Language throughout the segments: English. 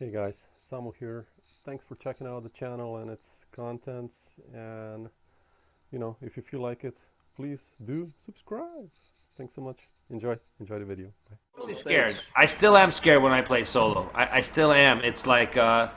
Hey guys, Samo here. Thanks for checking out the channel and its contents. And if you feel like it, please do subscribe. Thanks so much. Enjoy the video. Bye. Really Oh, scared. thanks. I still am scared when I play solo. I still am. It's like I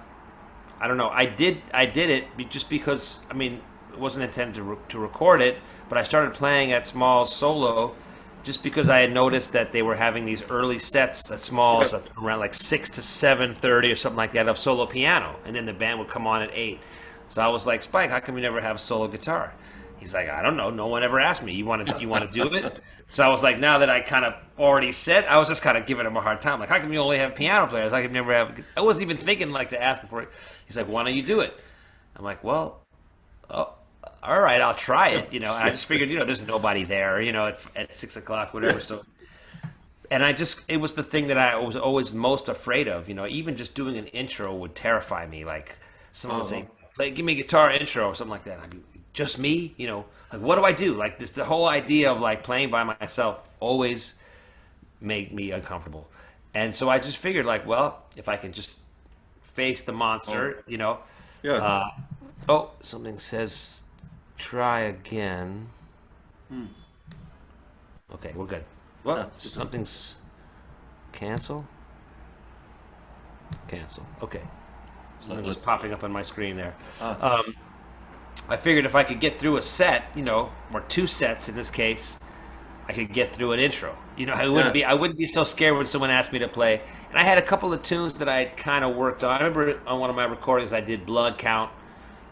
don't know. I did it just because it wasn't intended to record it, but I started playing at small solo just because I had noticed that they were having these early sets at Yeah. smalls at around like 6 to 7:30 or something like that of solo piano, and then the band would come on at 8. So I was like, Spike, how come you never have solo guitar? He's like, I don't know. No one ever asked me. You want to do it? So I was like, now that I kind of already said, I was just kind of giving him a hard time. Like, how come you only have piano players? How come you never have? I wasn't even thinking like to ask before. He's like, why don't you do it? I'm like, well, oh, all right, I'll try it. And I just figured, there's nobody there. At 6 o'clock, whatever. So, and it was the thing that I was always most afraid of. Even just doing an intro would terrify me. Like someone would say, give me a guitar intro or something like that. I'd be just me. Like what do I do? Like the whole idea of like playing by myself always made me uncomfortable. And so I just figured like, well, if I can just face the monster, Yeah. oh, something says try again. Okay, we're good. Well, Yeah, super. something's cancel. Cancel. Okay. Something was popping up on my screen there. I figured if I could get through a set, or two sets in this case, I could get through an intro. I wouldn't be so scared when someone asked me to play. And I had a couple of tunes that I had kind of worked on. I remember on one of my recordings I did Blood Count,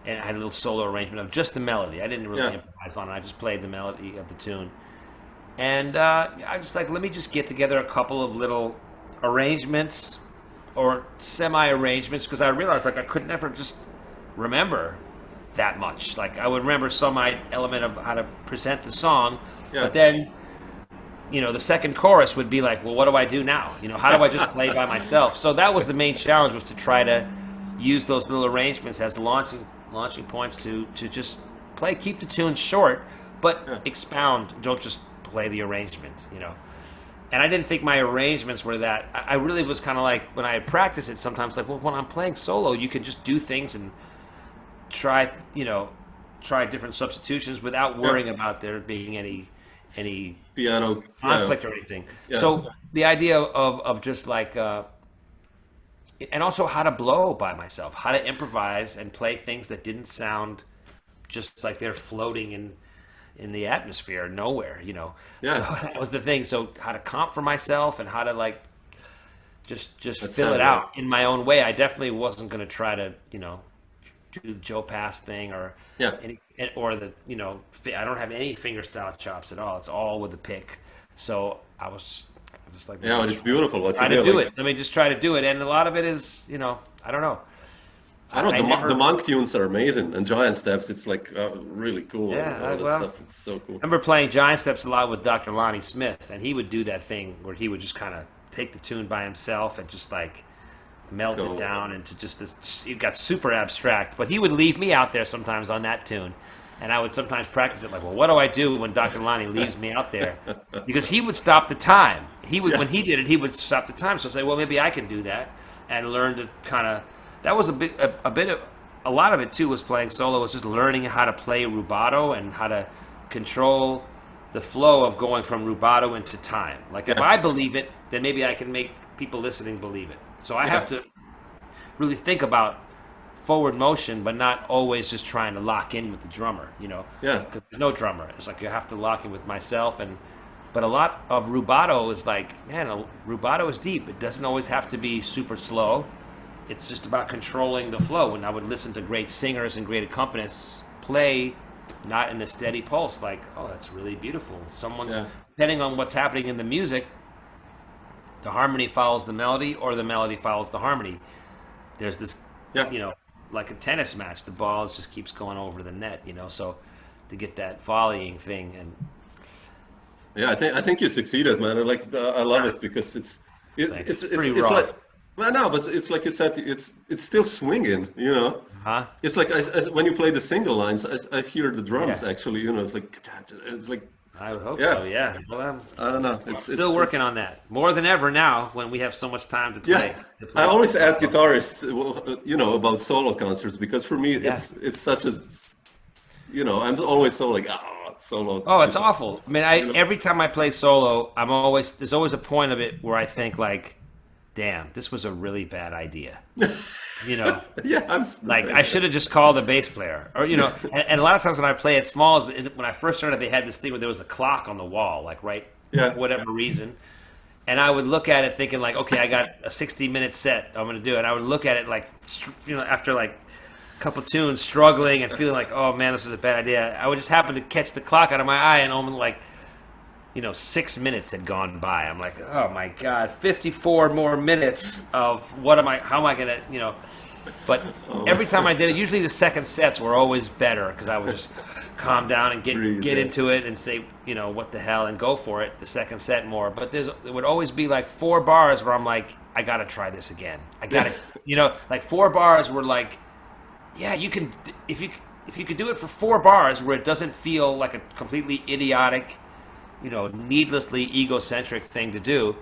and I had a little solo arrangement of just the melody. I didn't really Yeah. improvise on it. I just played the melody of the tune. And I was like, let me just get together a couple of little arrangements or semi-arrangements because I realized like I could never just remember that much. Like I would remember some element of how to present the song, Yeah. but then the second chorus would be like, well, what do I do now? How do I just play by myself? So that was the main challenge, was to try to use those little arrangements as launching points to just play, keep the tune short, but Yeah. expound. Don't just play the arrangement. And I didn't think my arrangements were that. I really was kind of like when I practice it sometimes, like, well, when I'm playing solo, you can just do things and try, try different substitutions without worrying about there being any Piano. conflict or anything. Yeah. So the idea of just like, and also how to blow by myself, how to improvise and play things that didn't sound just like they're floating in the atmosphere nowhere. Yeah. So that was the thing. So how to comp for myself and how to like just That fill it sounds out in my own way. I definitely wasn't going to try to do Joe Pass thing or Yeah. or the I don't have any fingerstyle chops at all. It's all with the pick. So I was just like, Yeah, but it's beautiful what try you to do. do Like, it. Let me just try to do it, and a lot of it is I don't know. I don't I know, never the monk tunes are amazing, and giant steps. It's like really cool. Yeah, and all that well, stuff. It's so cool. I remember playing Giant Steps a lot with Dr. Lonnie Smith, and he would do that thing where he would just kind of take the tune by himself and just like melt Go. it down into just this. It got super abstract, but he would leave me out there sometimes on that tune, and I would sometimes practice it like, well, what do I do when Dr. Lonnie leaves me out there? Because he would stop the time. He would When he did it, he would stop the time. So I say, well, maybe I can do that, and learn to kind of. That was a lot of it too was playing solo, was just learning how to play rubato and how to control the flow of going from rubato into time. Like if Yeah. I believe it, then maybe I can make people listening believe it. So I have to really think about forward motion, but not always just trying to lock in with the drummer, Yeah. because there's no drummer. It's like you have to lock in with myself. But a lot of rubato is like, man, rubato is deep. It doesn't always have to be super slow. It's just about controlling the flow. And I would listen to great singers and great accompanists play not in a steady pulse, like, oh, that's really beautiful. Yeah. Depending on what's happening in the music, the harmony follows the melody or the melody follows the harmony. There's this, Yeah. like a tennis match, the ball just keeps going over the net, so to get that volleying thing. And Yeah, I think you succeeded, man. I love it because Thanks. it's It's pretty it's raw. like, well, no, but it's like you said, it's still swinging, huh? It's like when you play the single lines, I hear the drums Yeah. actually, it's like I would hope Yeah. so. Yeah. Well, I'm I don't know. It's still working on that more than ever now when we have so much time to play. Yeah, I always ask guitarists, about solo concerts because for me, Yeah. it's such a, I'm always so like, solo. Oh, it's awful. I mean, You know? every time I play solo, there's always a point of it where I think like, damn, this was a really bad idea. You know, Yeah, I'm the like same. I should have just called a bass player, or and a lot of times when I play at Smalls, when I first started, they had this thing where there was a clock on the wall, like Yeah. for whatever reason, and I would look at it thinking like, okay, I got a 60-minute set, I'm gonna do it. And I would look at it like, after like a couple tunes, struggling and feeling like, oh man, this is a bad idea. I would just happen to catch the clock out of my eye, and almost like, 6 minutes had gone by. I'm like, oh my God, 54 more minutes of how am I going to, but every time I did it, usually the second sets were always better because I would just calm down and get into it and say, what the hell, and go for it the second set more. But there would always be like 4 bars where I'm like, I got to try this again. I got to, like 4 bars were like, yeah, you can, if you could do it for 4 bars where it doesn't feel like a completely idiotic, needlessly egocentric thing to do.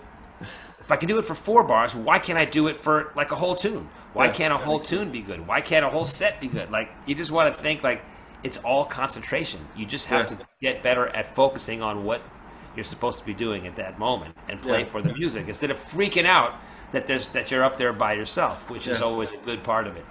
If I can do it for 4 bars, why can't I do it for like a whole tune? Why can't a whole tune be good? Why can't a whole set be good? Like, you just want to think like it's all concentration. You just have to get better at focusing on what you're supposed to be doing at that moment and play for the music instead of freaking out that you're up there by yourself, which is always a good part of it,